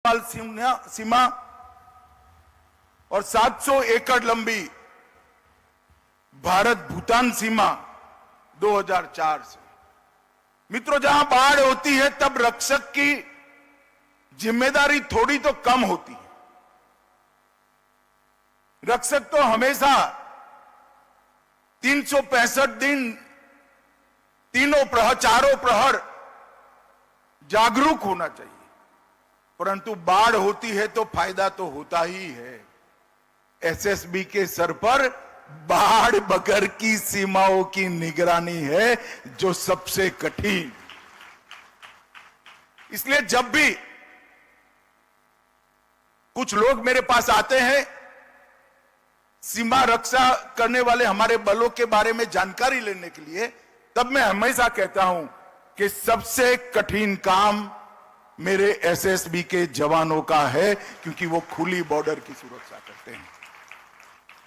सीमा और 700 एकड़ लंबी भारत भूटान सीमा 2004 से। मित्रों, जहां बाढ़ होती है तब रक्षक की जिम्मेदारी थोड़ी तो कम होती है। रक्षक तो हमेशा 365 दिन चारों प्रहर जागरूक होना चाहिए, परंतु बाढ़ होती है तो फायदा तो होता ही है। एसएसबी के सर पर बाढ़ बगर की सीमाओं की निगरानी है, जो सबसे कठिन। इसलिए जब भी कुछ लोग मेरे पास आते हैं सीमा रक्षा करने वाले हमारे बलों के बारे में जानकारी लेने के लिए, तब मैं हमेशा कहता हूं कि सबसे कठिन काम मेरे एसएसबी के जवानों का है, क्योंकि वो खुली बॉर्डर की सुरक्षा करते हैं।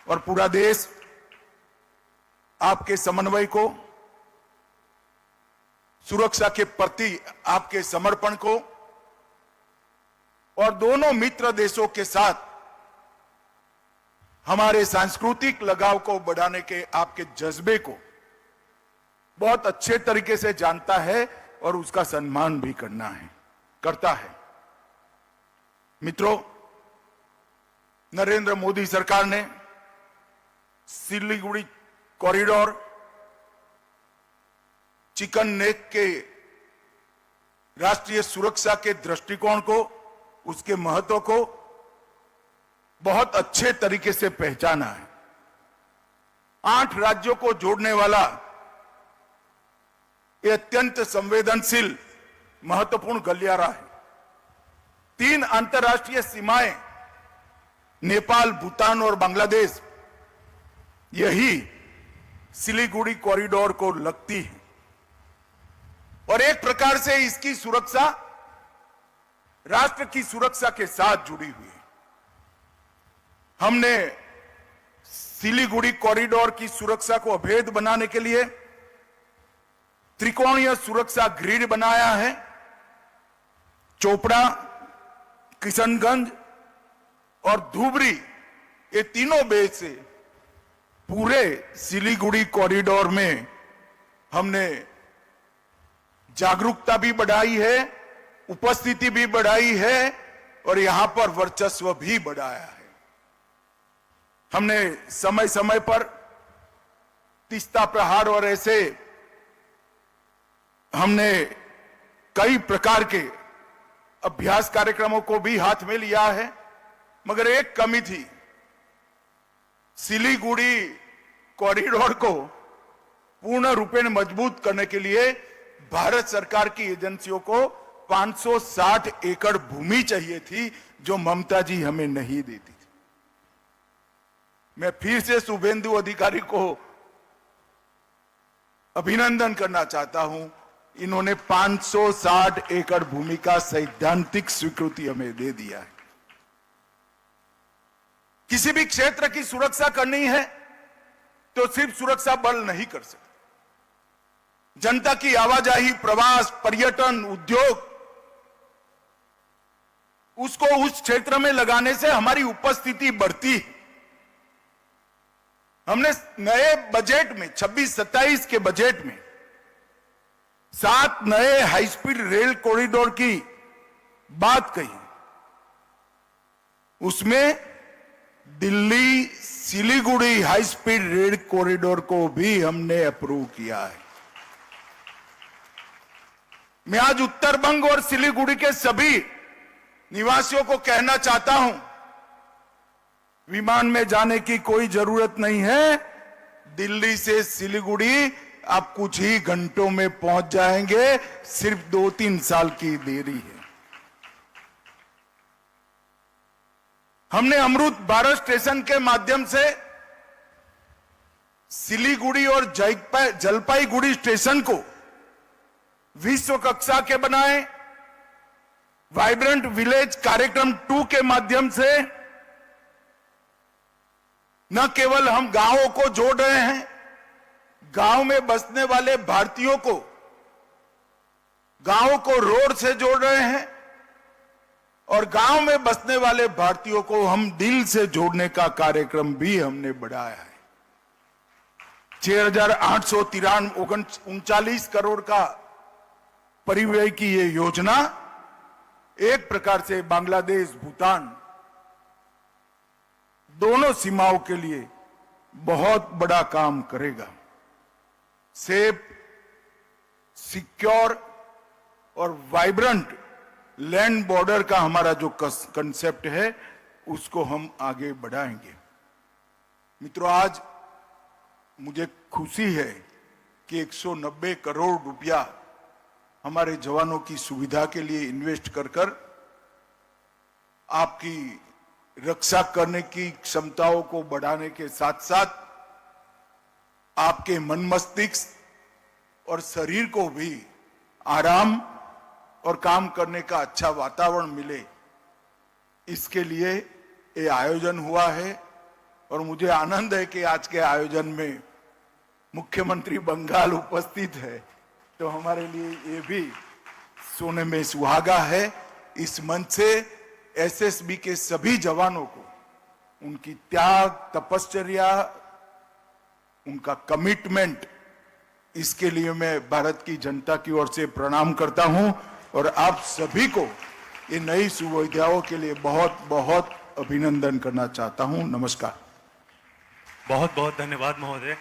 और पूरा देश आपके समन्वय को, सुरक्षा के प्रति आपके समर्पण को और दोनों मित्र देशों के साथ हमारे सांस्कृतिक लगाव को बढ़ाने के आपके जज्बे को बहुत अच्छे तरीके से जानता है और उसका सम्मान भी करता है। मित्रों, नरेंद्र मोदी सरकार ने सिलीगुड़ी कॉरिडोर, चिकन नेक के राष्ट्रीय सुरक्षा के दृष्टिकोण को, उसके महत्व को बहुत अच्छे तरीके से पहचाना है। 8 राज्यों को जोड़ने वाला यह अत्यंत संवेदनशील महत्वपूर्ण गलियारा है। 3 अंतर्राष्ट्रीय सीमाएं नेपाल, भूटान और बांग्लादेश यही सिलीगुड़ी कॉरिडोर को लगती है और एक प्रकार से इसकी सुरक्षा राष्ट्र की सुरक्षा के साथ जुड़ी हुई है। हमने सिलीगुड़ी कॉरिडोर की सुरक्षा को अभेद बनाने के लिए त्रिकोणीय सुरक्षा ग्रिड बनाया है। चोपड़ा, किशनगंज और धुबरी, ये तीनों बेस से पूरे सिलीगुड़ी कॉरिडोर में हमने जागरूकता भी बढ़ाई है, उपस्थिति भी बढ़ाई है और यहां पर वर्चस्व भी बढ़ाया है। हमने समय समय पर तीस्ता प्रहार और ऐसे हमने कई प्रकार के अभ्यास कार्यक्रमों को भी हाथ में लिया है, मगर एक कमी थी। सिलीगुड़ी कॉरिडोर को पूर्ण रूपेण मजबूत करने के लिए भारत सरकार की एजेंसियों को 560 एकड़ भूमि चाहिए थी, जो ममता जी हमें नहीं देती थी। मैं फिर से शुभेंदु अधिकारी को अभिनंदन करना चाहता हूं। इन्होंने 560 एकड़ भूमि का सैद्धांतिक स्वीकृति हमें दे दिया है। किसी भी क्षेत्र की सुरक्षा करनी है तो सिर्फ सुरक्षा बल नहीं कर सकते। जनता की आवाजाही, प्रवास, पर्यटन, उद्योग, उसको उस क्षेत्र में लगाने से हमारी उपस्थिति बढ़ती है। हमने नए बजट में 26-27 के बजट में 7 नए हाई स्पीड रेल कॉरिडोर की बात कही। उसमें Delhi Siliguri high speed rail corridor को भी हमने अप्रूव किया है। मैं आज उत्तर बंग और सिलीगुड़ी के सभी निवासियों को कहना चाहता हूं, विमान में जाने की कोई जरूरत नहीं है। दिल्ली से सिलीगुड़ी आप कुछ ही घंटों में पहुंच जाएंगे, सिर्फ 2-3 साल की देरी है। हमने अमृत भारत स्टेशन के माध्यम से सिलीगुड़ी और जलपाईगुड़ी स्टेशन को विश्व कक्षा के बनाए। वाइब्रेंट विलेज कार्यक्रम 2 के माध्यम से न केवल हम गांवों को जोड़ रहे हैं, गांव में बसने वाले भारतीयों को गांवों को रोड से जोड़ रहे हैं, और गांव में बसने वाले भारतीयों को हम दिल से जोड़ने का कार्यक्रम भी हमने बढ़ाया है। 6,839 करोड़ का परिव्यय की ये योजना एक प्रकार से बांग्लादेश भूटान दोनों सीमाओं के लिए बहुत बड़ा काम करेगा। सेफ, सिक्योर और वाइब्रेंट लैंड बॉर्डर का हमारा जो कंसेप्ट है उसको हम आगे बढ़ाएंगे। मित्रों, आज मुझे खुशी है कि 190 करोड़ रुपया हमारे जवानों की सुविधा के लिए इन्वेस्ट कर आपकी रक्षा करने की क्षमताओं को बढ़ाने के साथ साथ आपके मन मस्तिष्क और शरीर को भी आराम और काम करने का अच्छा वातावरण मिले, इसके लिए ये आयोजन हुआ है। और मुझे आनंद है कि आज के आयोजन में मुख्यमंत्री बंगाल उपस्थित है, तो हमारे लिए ये भी सोने में सुहागा है। इस मंच से एसएसबी के सभी जवानों को उनकी त्याग, तपश्चर्या, उनका कमिटमेंट, इसके लिए मैं भारत की जनता की ओर से प्रणाम करता हूं और आप सभी को ये नई सुविधाओं के लिए बहुत बहुत अभिनंदन करना चाहता हूं। नमस्कार। बहुत बहुत धन्यवाद महोदय।